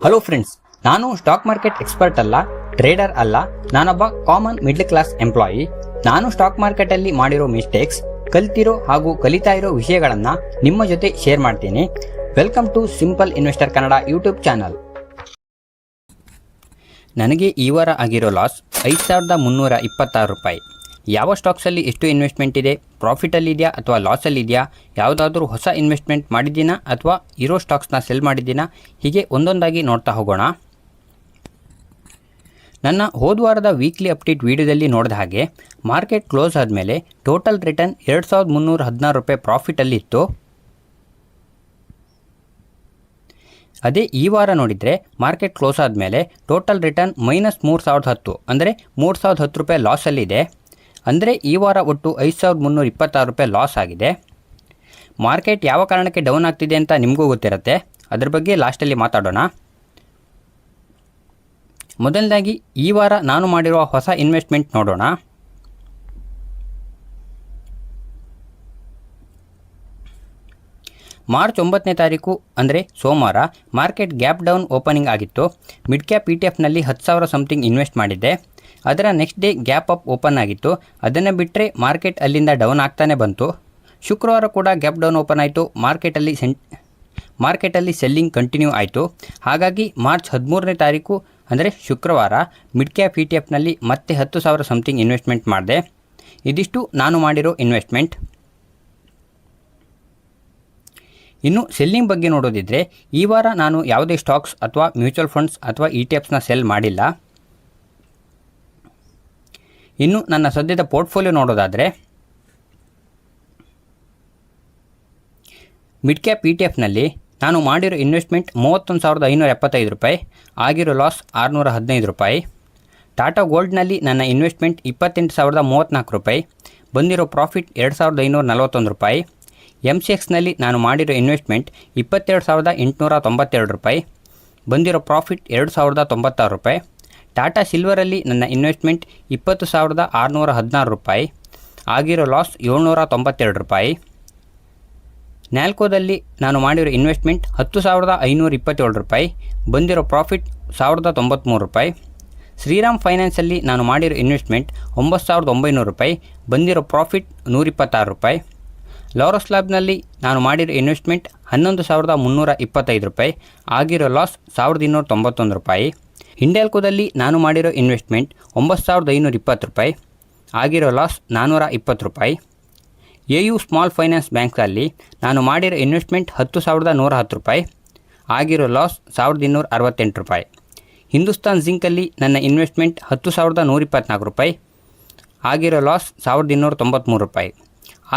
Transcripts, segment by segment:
Hello friends, ನಾನು stock market expert ಅಲ್ಲ, trader ಅಲ್ಲ, ನಾನೊಬ್ಬ ಕಾಮನ್ ಮಿಡ್ಲ್ ಕ್ಲಾಸ್ ಎಂಪ್ಲಾಯಿ. ನಾನು ಸ್ಟಾಕ್ ಮಾರ್ಕೆಟ್ ಅಲ್ಲಿ ಮಾಡಿರೋ ಮಿಸ್ಟೇಕ್ಸ್, ಕಲ್ತಿರೋ ಹಾಗೂ ಕಲಿತಾ ಇರೋ ವಿಷಯಗಳನ್ನ ನಿಮ್ಮ ಜೊತೆ ಶೇರ್ ಮಾಡ್ತೀನಿ. Welcome to simple investor Kannada YouTube channel. ನನಗೆ ಈ ವಾರ ಆಗಿರೋ ಲಾಸ್ 5326 ರೂಪಾಯಿ. ಯಾವ ಸ್ಟಾಕ್ಸಲ್ಲಿ ಎಷ್ಟು ಇನ್ವೆಸ್ಟ್ಮೆಂಟ್ ಇದೆ, ಪ್ರಾಫಿಟಲ್ಲಿದೆಯಾ ಅಥವಾ ಲಾಸಲ್ಲಿದೆಯಾ, ಯಾವುದಾದ್ರೂ ಹೊಸ ಇನ್ವೆಸ್ಟ್ಮೆಂಟ್ ಮಾಡಿದ್ದೀನಾ ಅಥವಾ ಇರೋ ಸ್ಟಾಕ್ಸ್ನ ಸೆಲ್ ಮಾಡಿದ್ದೀನಾ, ಹೀಗೆ ಒಂದೊಂದಾಗಿ ನೋಡ್ತಾ ಹೋಗೋಣ. ನನ್ನ ಹೋದ ವಾರದ ವೀಕ್ಲಿ ಅಪ್ಡೇಟ್ ವಿಡಿಯೋದಲ್ಲಿ ನೋಡಿದ ಹಾಗೆ ಮಾರ್ಕೆಟ್ ಕ್ಲೋಸ್ ಆದಮೇಲೆ ಟೋಟಲ್ ರಿಟರ್ನ್ 2316 ರೂಪಾಯಿ ಪ್ರಾಫಿಟಲ್ಲಿತ್ತು. ಅದೇ ಈ ವಾರ ನೋಡಿದರೆ ಮಾರ್ಕೆಟ್ ಕ್ಲೋಸ್ ಆದಮೇಲೆ ಟೋಟಲ್ ರಿಟರ್ನ್ -3010, ಅಂದರೆ 3010 ರೂಪಾಯಿ ಲಾಸಲ್ಲಿದೆ. ಅಂದರೆ ಈ ವಾರ ಒಟ್ಟು 5326 ರೂಪಾಯಿ ಲಾಸ್ ಆಗಿದೆ. ಮಾರ್ಕೆಟ್ ಯಾವ ಕಾರಣಕ್ಕೆ ಡೌನ್ ಆಗ್ತಿದೆ ಅಂತ ನಿಮಗೂ ಗೊತ್ತಿರುತ್ತೆ, ಅದ್ರ ಬಗ್ಗೆ ಲಾಸ್ಟಲ್ಲಿ ಮಾತಾಡೋಣ. ಮೊದಲನೇದಾಗಿ ಈ ವಾರ ನಾನು ಮಾಡಿರುವ ಹೊಸ ಇನ್ವೆಸ್ಟ್ಮೆಂಟ್ ನೋಡೋಣ. ಮಾರ್ಚ್ 9ನೇ ತಾರೀಕು ಅಂದರೆ ಸೋಮವಾರ ಮಾರ್ಕೆಟ್ ಗ್ಯಾಪ್ ಡೌನ್ ಓಪನಿಂಗ್ ಆಗಿತ್ತು. ಮಿಡ್ ಕ್ಯಾಪ್ ETF-ನಲ್ಲಿ 10,000 ಸಮಥಿಂಗ್ ಇನ್ವೆಸ್ಟ್ ಮಾಡಿದ್ದೆ. ಅದರ next day gap up open ಆಗಿತ್ತು. ಅದನ್ನು ಬಿಟ್ಟರೆ ಮಾರ್ಕೆಟ್ ಅಲ್ಲಿಂದ ಡೌನ್ ಆಗ್ತಾನೆ ಬಂತು. ಶುಕ್ರವಾರ ಕೂಡ ಗ್ಯಾಪ್ ಡೌನ್ ಓಪನ್ ಆಯಿತು. ಮಾರ್ಕೆಟಲ್ಲಿ ಸೆಲ್ಲಿಂಗ್ ಕಂಟಿನ್ಯೂ ಆಯಿತು. ಹಾಗಾಗಿ ಮಾರ್ಚ್ 13ನೇ ತಾರೀಕು ಅಂದರೆ ಶುಕ್ರವಾರ ಮಿಡ್ ಕ್ಯಾಪ್ ETF-ನಲ್ಲಿ ಮತ್ತೆ 10,000 ಸಮಥಿಂಗ್ ಇನ್ವೆಸ್ಟ್ಮೆಂಟ್ ಮಾಡಿದೆ. ಇದಿಷ್ಟು ನಾನು ಮಾಡಿರೋ ಇನ್ವೆಸ್ಟ್ಮೆಂಟ್. ಇನ್ನು ಸೆಲ್ಲಿಂಗ್ ಬಗ್ಗೆ ನೋಡೋದಿದ್ರೆ ಈ ವಾರ ನಾನು ಯಾವುದೇ ಸ್ಟಾಕ್ಸ್ ಅಥವಾ ಮ್ಯೂಚುವಲ್ ಫಂಡ್ಸ್ ಅಥವಾ ETFsನ ಸೆಲ್ ಮಾಡಿಲ್ಲ. ಇನ್ನು ನನ್ನ ಸದ್ಯದ ಪೋರ್ಟ್ಫೋಲಿಯೋ ನೋಡೋದಾದರೆ ಮಿಡ್ ಕ್ಯಾಪ್ ETF-ನಲ್ಲಿ ನಾನು ಮಾಡಿರೋ ಇನ್ವೆಸ್ಟ್ಮೆಂಟ್ 31,575 ರೂಪಾಯಿ, ಆಗಿರೋ ಲಾಸ್ 615 ರೂಪಾಯಿ. ಟಾಟಾ ಗೋಲ್ಡ್ನಲ್ಲಿ ನನ್ನ ಇನ್ವೆಸ್ಟ್ಮೆಂಟ್ 28,034 ರೂಪಾಯಿ, ಬಂದಿರೋ ಪ್ರಾಫಿಟ್ 2,541 ರೂಪಾಯಿ. MCXನಲ್ಲಿ ನಾನು ಮಾಡಿರೋ ಇನ್ವೆಸ್ಟ್ಮೆಂಟ್ 22,892 ರೂಪಾಯಿ, ಬಂದಿರೋ ಪ್ರಾಫಿಟ್ 2,096 ರೂಪಾಯಿ. ಟಾಟಾ ಸಿಲ್ವರಲ್ಲಿ ನನ್ನ ಇನ್ವೆಸ್ಟ್ಮೆಂಟ್ 20,616 ರೂಪಾಯಿ, ಆಗಿರೋ ಲಾಸ್ 792 ರೂಪಾಯಿ. ನ್ಯಾಲ್ಕೋದಲ್ಲಿ ನಾನು ಮಾಡಿರೋ ಇನ್ವೆಸ್ಟ್ಮೆಂಟ್ 10,527 ರೂಪಾಯಿ, ಬಂದಿರೋ ಪ್ರಾಫಿಟ್ 1,093 ರೂಪಾಯಿ. ಶ್ರೀರಾಮ್ ಫೈನಾನ್ಸಲ್ಲಿ ನಾನು ಮಾಡಿರೋ ಇನ್ವೆಸ್ಟ್ಮೆಂಟ್ 9,900 ರೂಪಾಯಿ, ಬಂದಿರೋ ಪ್ರಾಫಿಟ್ 126 ರೂಪಾಯಿ. ಲಾರಸ್ ಲ್ಯಾಬ್ನಲ್ಲಿ ನಾನು ಮಾಡಿರೋ ಇನ್ವೆಸ್ಟ್ಮೆಂಟ್ 11,325 ರೂಪಾಯಿ, ಆಗಿರೋ ಲಾಸ್ 1,291 ರೂಪಾಯಿ. ಹಿಂಡ್ಯಾಲ್ಕೋದಲ್ಲಿ ನಾನು ಮಾಡಿರೋ ಇನ್ವೆಸ್ಟ್ಮೆಂಟ್ 9,520 ರೂಪಾಯಿ, ಆಗಿರೋ ಲಾಸ್ 420 ರೂಪಾಯಿ. AU ಸ್ಮಾಲ್ ಫೈನಾನ್ಸ್ ಬ್ಯಾಂಕಲ್ಲಿ ನಾನು ಮಾಡಿರೋ ಇನ್ವೆಸ್ಟ್ಮೆಂಟ್ 10,110 ರೂಪಾಯಿ, ಆಗಿರೋ ಲಾಸ್ 1,268 ರೂಪಾಯಿ. ಹಿಂದೂಸ್ತಾನ್ ಜಿಂಕಲ್ಲಿ ನನ್ನ ಇನ್ವೆಸ್ಟ್ಮೆಂಟ್ 10,124 ರೂಪಾಯಿ, ಆಗಿರೋ ಲಾಸ್ 1,293 ರೂಪಾಯಿ.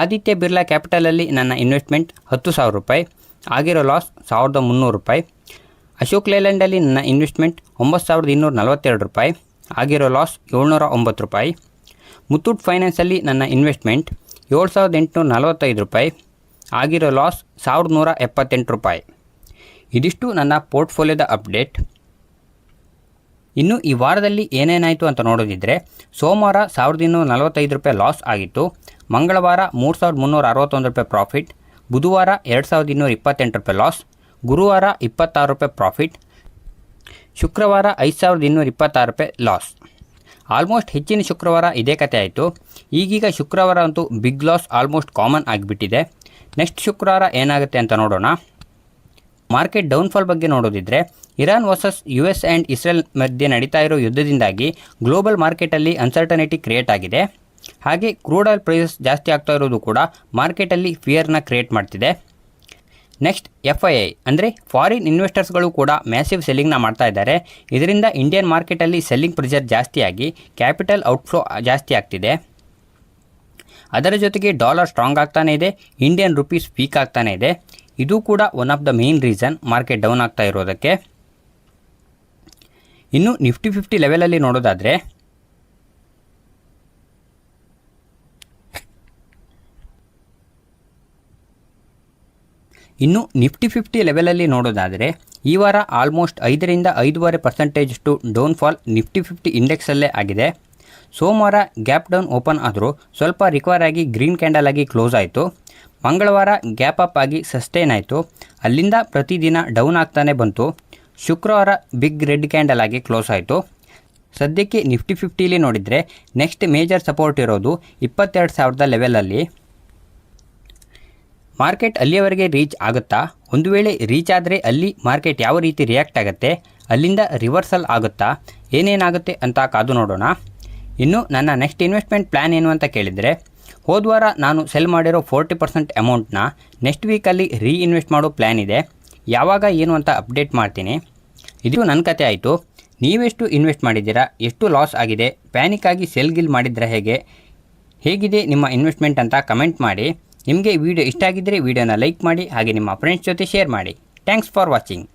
ಆದಿತ್ಯ ಬಿರ್ಲಾ ಕ್ಯಾಪಿಟಲಲ್ಲಿ ನನ್ನ ಇನ್ವೆಸ್ಟ್ಮೆಂಟ್ 10,000 ರೂಪಾಯಿ, ಆಗಿರೋ ಲಾಸ್ 1,300 ರೂಪಾಯಿ. ಅಶೋಕ್ ಲೇಲ್ಯಾಂಡಲ್ಲಿ ನನ್ನ ಇನ್ವೆಸ್ಟ್ಮೆಂಟ್ 9,242 ರೂಪಾಯಿ, ಆಗಿರೋ ಲಾಸ್ 709 ರೂಪಾಯಿ. ಮುತ್ತೂಟ್ ಫೈನಾನ್ಸಲ್ಲಿ ನನ್ನ ಇನ್ವೆಸ್ಟ್ಮೆಂಟ್ 7,845 ರೂಪಾಯಿ, ಆಗಿರೋ ಲಾಸ್ 1,178 ರೂಪಾಯಿ. ಇದಿಷ್ಟು ನನ್ನ ಪೋರ್ಟ್ಫೋಲಿಯೋದ ಅಪ್ಡೇಟ್. ಇನ್ನು ಈ ವಾರದಲ್ಲಿ ಏನೇನಾಯಿತು ಅಂತ ನೋಡೋದಿದ್ರೆ ಸೋಮವಾರ 1,245 ರೂಪಾಯಿ ಲಾಸ್ ಆಗಿತ್ತು, ಮಂಗಳವಾರ 3,361 ರೂಪಾಯಿ ಪ್ರಾಫಿಟ್, ಬುಧವಾರ 2,228 ರೂಪಾಯಿ ಲಾಸ್, ಗುರುವಾರ 26 ರೂಪಾಯಿ ಪ್ರಾಫಿಟ್, ಶುಕ್ರವಾರ 5,226 ರೂಪಾಯಿ ಲಾಸ್. ಆಲ್ಮೋಸ್ಟ್ ಹೆಚ್ಚಿನ ಶುಕ್ರವಾರ ಇದೇ ಕತೆ ಆಯಿತು. ಈಗೀಗ ಶುಕ್ರವಾರ ಅಂತೂ ಬಿಗ್ ಲಾಸ್ ಆಲ್ಮೋಸ್ಟ್ ಕಾಮನ್ ಆಗಿಬಿಟ್ಟಿದೆ. ನೆಕ್ಸ್ಟ್ ಶುಕ್ರವಾರ ಏನಾಗುತ್ತೆ ಅಂತ ನೋಡೋಣ. ಮಾರ್ಕೆಟ್ ಡೌನ್ಫಾಲ್ ಬಗ್ಗೆ ನೋಡೋದಿದ್ರೆ Iran versus US and Israel ಮಧ್ಯೆ ನಡೀತಾ ಇರೋ ಯುದ್ಧದಿಂದಾಗಿ ಗ್ಲೋಬಲ್ ಮಾರ್ಕೆಟಲ್ಲಿ ಅನ್ಸರ್ಟನಿಟಿ ಕ್ರಿಯೇಟ್ ಆಗಿದೆ. ಹಾಗೆ ಕ್ರೂಡ್ ಆಯಿಲ್ ಪ್ರೈಸಸ್ ಜಾಸ್ತಿ ಆಗ್ತಾ ಇರೋದು ಕೂಡ ಮಾರ್ಕೆಟಲ್ಲಿ ಫಿಯರ್ನ ಕ್ರಿಯೇಟ್ ಮಾಡ್ತಿದೆ. ನೆಕ್ಸ್ಟ್ FII ಅಂದರೆ ಫಾರಿನ್ ಇನ್ವೆಸ್ಟರ್ಸ್ಗಳು ಕೂಡ ಮ್ಯಾಸಿವ್ ಸೆಲ್ಲಿಂಗ್ನ ಮಾಡ್ತಾ ಇದ್ದಾರೆ. ಇದರಿಂದ ಇಂಡಿಯನ್ ಮಾರ್ಕೆಟಲ್ಲಿ ಸೆಲ್ಲಿಂಗ್ ಪ್ರೆಷರ್ ಜಾಸ್ತಿಯಾಗಿ ಕ್ಯಾಪಿಟಲ್ ಔಟ್ಫ್ಲೋ ಜಾಸ್ತಿ ಆಗ್ತಿದೆ. ಅದರ ಜೊತೆಗೆ ಡಾಲರ್ ಸ್ಟ್ರಾಂಗ್ ಆಗ್ತಾನೆ ಇದೆ, ಇಂಡಿಯನ್ ರುಪೀಸ್ ವೀಕ್ ಆಗ್ತಾನೆ ಇದೆ. ಇದು ಕೂಡ one of the main reason market down ಆಗ್ತಾ ಇರೋದಕ್ಕೆ. ಇನ್ನು ನಿಫ್ಟಿ 50 ಲೆವೆಲಲ್ಲಿ ನೋಡೋದಾದರೆ ಈ ವಾರ ಆಲ್ಮೋಸ್ಟ್ 5ರಿಂದ 5.5% ಡೌನ್ಫಾಲ್ ನಿಫ್ಟಿ 50 ಇಂಡೆಕ್ಸಲ್ಲೇ ಆಗಿದೆ. ಸೋಮವಾರ ಗ್ಯಾಪ್ ಡೌನ್ ಓಪನ್ ಆದರೂ ಸ್ವಲ್ಪ ರಿಕವರ್ ಆಗಿ ಗ್ರೀನ್ ಕ್ಯಾಂಡಲ್ ಆಗಿ ಕ್ಲೋಸ್ ಆಯಿತು. ಮಂಗಳವಾರ ಗ್ಯಾಪ್ ಅಪ್ ಆಗಿ ಸಸ್ಟೈನ್ ಆಯಿತು. ಅಲ್ಲಿಂದ ಪ್ರತಿದಿನ ಡೌನ್ ಆಗ್ತಾನೆ ಬಂತು. ಶುಕ್ರವಾರ ಬಿಗ್ ರೆಡ್ ಕ್ಯಾಂಡಲ್ ಆಗಿ ಕ್ಲೋಸ್ ಆಯಿತು. ಸದ್ಯಕ್ಕೆ ನಿಫ್ಟಿ 50ಲಿ ನೋಡಿದರೆ ನೆಕ್ಸ್ಟ್ ಮೇಜರ್ ಸಪೋರ್ಟ್ ಇರೋದು 22,000 ಲೆವೆಲಲ್ಲಿ. ಮಾರ್ಕೆಟ್ ಅಲ್ಲಿಯವರೆಗೆ ರೀಚ್ ಆಗುತ್ತಾ? ಒಂದು ವೇಳೆ ರೀಚ್ ಆದರೆ ಅಲ್ಲಿ ಮಾರ್ಕೆಟ್ ಯಾವ ರೀತಿ ರಿಯಾಕ್ಟ್ ಆಗುತ್ತೆ, ಅಲ್ಲಿಂದ ರಿವರ್ಸಲ್ ಆಗುತ್ತಾ, ಏನೇನಾಗುತ್ತೆ ಅಂತ ಕಾದು ನೋಡೋಣ. ಇನ್ನು ನನ್ನ ನೆಕ್ಸ್ಟ್ ಇನ್ವೆಸ್ಟ್ಮೆಂಟ್ ಪ್ಲ್ಯಾನ್ ಏನು ಅಂತ ಕೇಳಿದರೆ, ಹೋದ್ವಾರ ನಾನು ಸೆಲ್ ಮಾಡಿರೋ 40% ಅಮೌಂಟ್ನ ನೆಕ್ಸ್ಟ್ ವೀಕಲ್ಲಿ ರೀಇನ್ವೆಸ್ಟ್ ಮಾಡೋ ಪ್ಲ್ಯಾನ್ ಇದೆ. ಯಾವಾಗ ಏನು ಅಂತ ಅಪ್ಡೇಟ್ ಮಾಡ್ತೀನಿ. ಇದು ನನ್ನ ಕತೆ ಆಯಿತು. ನೀವೆಷ್ಟು ಇನ್ವೆಸ್ಟ್ ಮಾಡಿದ್ದೀರಾ, ಎಷ್ಟು ಲಾಸ್ ಆಗಿದೆ, ಪ್ಯಾನಿಕ್ ಆಗಿ ಸೆಲ್ ಗಿಲ್ ಮಾಡಿದ್ರೆ ಹೇಗಿದೆ ನಿಮ್ಮ ಇನ್ವೆಸ್ಟ್ಮೆಂಟ್ ಅಂತ ಕಮೆಂಟ್ ಮಾಡಿ. ನಿಮಗೆ ವಿಡಿಯೋ ಇಷ್ಟ ಆಗಿದ್ದರೆ ವಿಡಿಯೋನ ಲೈಕ್ ಮಾಡಿ, ಹಾಗೆ ನಿಮ್ಮ ಫ್ರೆಂಡ್ಸ್ ಜೊತೆ ಶೇರ್ ಮಾಡಿ. Thanks for watching.